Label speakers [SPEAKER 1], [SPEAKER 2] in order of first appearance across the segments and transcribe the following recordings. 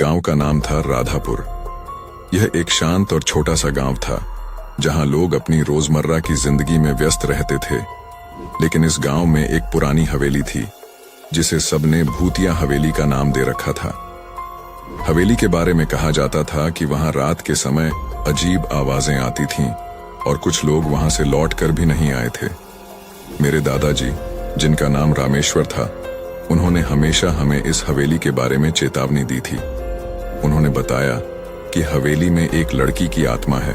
[SPEAKER 1] गांव का नाम था राधापुर। यह एक शांत और छोटा सा गांव था जहां लोग अपनी रोजमर्रा की जिंदगी में व्यस्त रहते थे। लेकिन इस गांव में एक पुरानी हवेली थी जिसे सबने भूतिया हवेली का नाम दे रखा था। हवेली के बारे में कहा जाता था कि वहां रात के समय अजीब आवाजें आती थीं और कुछ लोग वहां से लौट कर भी नहीं आए थे। मेरे दादाजी, जिनका नाम रामेश्वर था, उन्होंने हमेशा हमें इस हवेली के बारे में चेतावनी दी थी। उन्होंने बताया कि हवेली में एक लड़की की आत्मा है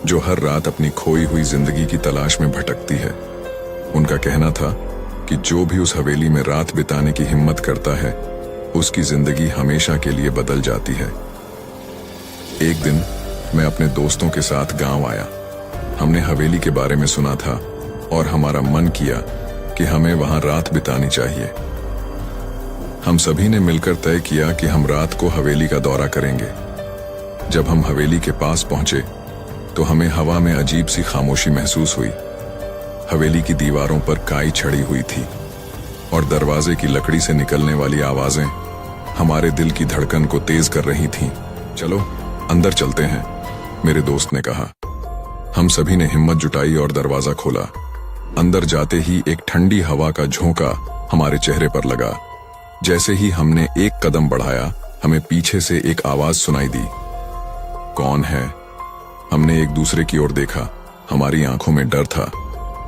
[SPEAKER 1] जो हर रात अपनी खोई हुई जिंदगी की तलाश में भटकती है। उनका कहना था कि जो भी उस हवेली में रात बिताने की हिम्मत करता है उसकी जिंदगी हमेशा के लिए बदल जाती है। एक दिन मैं अपने दोस्तों के साथ गांव आया। हमने हवेली के बारे में सुना था और हमारा मन किया कि हमें वहां रात बितानी चाहिए। हम सभी ने मिलकर तय किया कि हम रात को हवेली का दौरा करेंगे। जब हम हवेली के पास पहुंचे तो हमें हवा में अजीब सी खामोशी महसूस हुई। हवेली की दीवारों पर काई छड़ी हुई थी और दरवाजे की लकड़ी से निकलने वाली आवाजें हमारे दिल की धड़कन को तेज कर रही थीं। चलो अंदर चलते हैं, मेरे दोस्त ने कहा। हम सभी ने हिम्मत जुटाई और दरवाजा खोला। अंदर जाते ही एक ठंडी हवा का झोंका हमारे चेहरे पर लगा। जैसे ही हमने एक कदम बढ़ाया, हमें पीछे से एक आवाज सुनाई दी। कौन है? हमने एक दूसरे की ओर देखा। हमारी आंखों में डर था,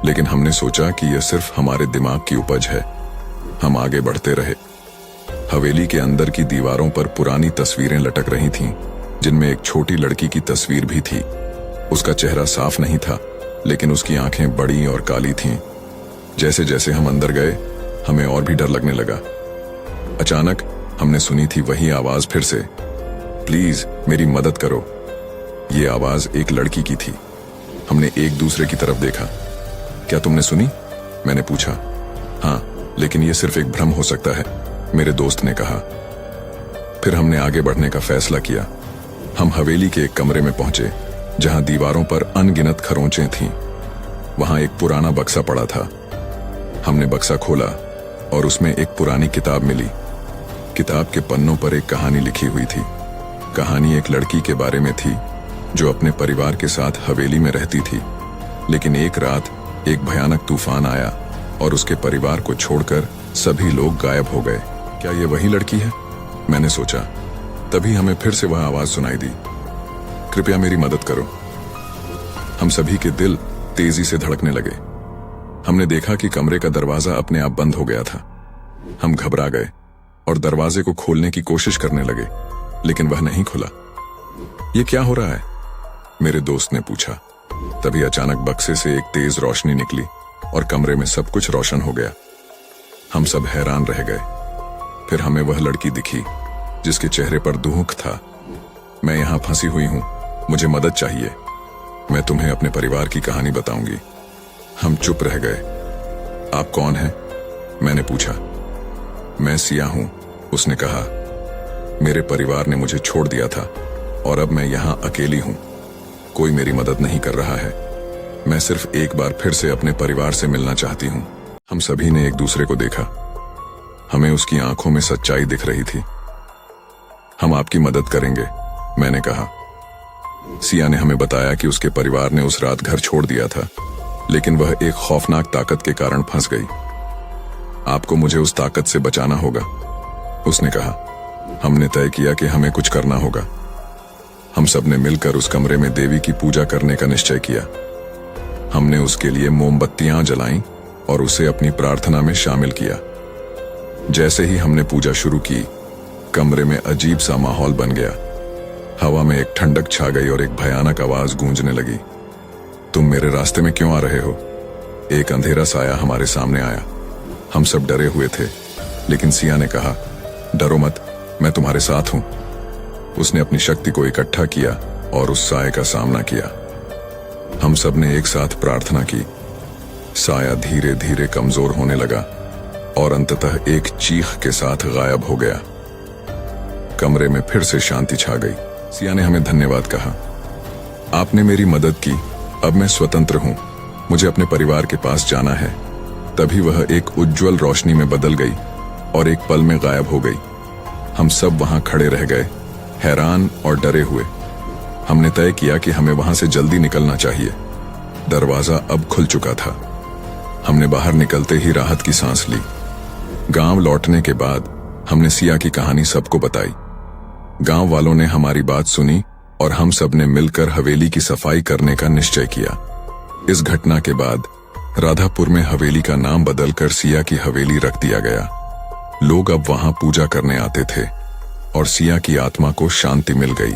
[SPEAKER 1] लेकिन हमने सोचा कि यह सिर्फ हमारे दिमाग की उपज है। हम आगे बढ़ते रहे। हवेली के अंदर की दीवारों पर पुरानी तस्वीरें लटक रही थीं, जिनमें एक छोटी लड़की की तस्वीर भी थी। उसका चेहरा साफ नहीं था, लेकिन उसकी आंखें बड़ी और काली थीं। जैसे जैसे हम अंदर गए, हमें और भी डर लगने लगा। अचानक हमने सुनी थी वही आवाज फिर से, प्लीज मेरी मदद करो। ये आवाज एक लड़की की थी। हमने एक दूसरे की तरफ देखा। क्या तुमने सुनी? मैंने पूछा। हाँ, लेकिन यह सिर्फ एक भ्रम हो सकता है, मेरे दोस्त ने कहा। फिर हमने आगे बढ़ने का फैसला किया। हम हवेली के एक कमरे में पहुंचे जहां दीवारों पर अनगिनत खरोंचें थीं। वहां एक पुराना बक्सा पड़ा था। हमने बक्सा खोला और उसमें एक पुरानी किताब मिली। किताब के पन्नों पर एक कहानी लिखी हुई थी। कहानी एक लड़की के बारे में थी जो अपने परिवार के साथ हवेली में रहती थी। लेकिन एक रात एक भयानक तूफान आया और उसके परिवार को छोड़कर सभी लोग गायब हो गए। क्या ये वही लड़की है? मैंने सोचा। तभी हमें फिर से वह आवाज सुनाई दी, कृपया मेरी मदद करो। हम सभी के दिल तेजी से धड़कने लगे। हमने देखा कि कमरे का दरवाजा अपने आप बंद हो गया था। हम घबरा गए और दरवाजे को खोलने की कोशिश करने लगे, लेकिन वह नहीं खुला। ये क्या हो रहा है? मेरे दोस्त ने पूछा। तभी अचानक बक्से से एक तेज रोशनी निकली और कमरे में सब कुछ रोशन हो गया। हम सब हैरान रह गए। फिर हमें वह लड़की दिखी जिसके चेहरे पर दुख था। मैं यहां फंसी हुई हूं, मुझे मदद चाहिए। मैं तुम्हें अपने परिवार की कहानी बताऊंगी। हम चुप रह गए। आप कौन हैं? मैंने पूछा। मैं सिया हूं, उसने कहा। मेरे परिवार ने मुझे छोड़ दिया था और अब मैं यहां अकेली हूं। कोई मेरी मदद नहीं कर रहा है। मैं सिर्फ एक बार फिर से अपने परिवार से मिलना चाहती हूं। हम सभी ने एक दूसरे को देखा। हमें उसकी आंखों में सच्चाई दिख रही थी। हम आपकी मदद करेंगे, मैंने कहा। सिया ने हमें बताया कि उसके परिवार ने उस रात घर छोड़ दिया था, लेकिन वह एक खौफनाक ताकत के कारण फंस गई। आपको मुझे उस ताकत से बचाना होगा, उसने कहा। हमने तय किया कि हमें कुछ करना होगा। हम सबने मिलकर उस कमरे में देवी की पूजा करने का निश्चय किया। हमने उसके लिए मोमबत्तियां जलाईं और उसे अपनी प्रार्थना में शामिल किया। जैसे ही हमने पूजा शुरू की, कमरे में अजीब सा माहौल बन गया। हवा में एक ठंडक छा गई और एक भयानक आवाज गूंजने लगी, तुम मेरे रास्ते में क्यों आ रहे हो? एक अंधेरा साया हमारे सामने आया। हम सब डरे हुए थे, लेकिन सिया ने कहा, डरो मत, मैं तुम्हारे साथ हूं। उसने अपनी शक्ति को इकट्ठा किया और उस साये का सामना किया। हम सब ने एक साथ प्रार्थना की। साया धीरे धीरे कमजोर होने लगा और अंततः एक चीख के साथ गायब हो गया। कमरे में फिर से शांति छा गई। सिया ने हमें धन्यवाद कहा। आपने मेरी मदद की, अब मैं स्वतंत्र हूं। मुझे अपने परिवार के पास जाना है। तभी वह एक उज्जवल रोशनी में बदल गई और एक पल में गायब हो गई। हम सब वहां खड़े रह गए हैरान और डरे हुए। हमने तय किया कि हमें वहां से जल्दी निकलना चाहिए। दरवाजा अब खुल चुका था। हमने बाहर निकलते ही राहत की सांस ली। गांव लौटने के बाद हमने सिया की कहानी सबको बताई। गांव वालों ने हमारी बात सुनी और हम सब ने मिलकर हवेली की सफाई करने का निश्चय किया। इस घटना के बाद राधापुर में हवेली का नाम बदलकर सिया की हवेली रख दिया गया। लोग अब वहां पूजा करने आते थे और सिया की आत्मा को शांति मिल गई।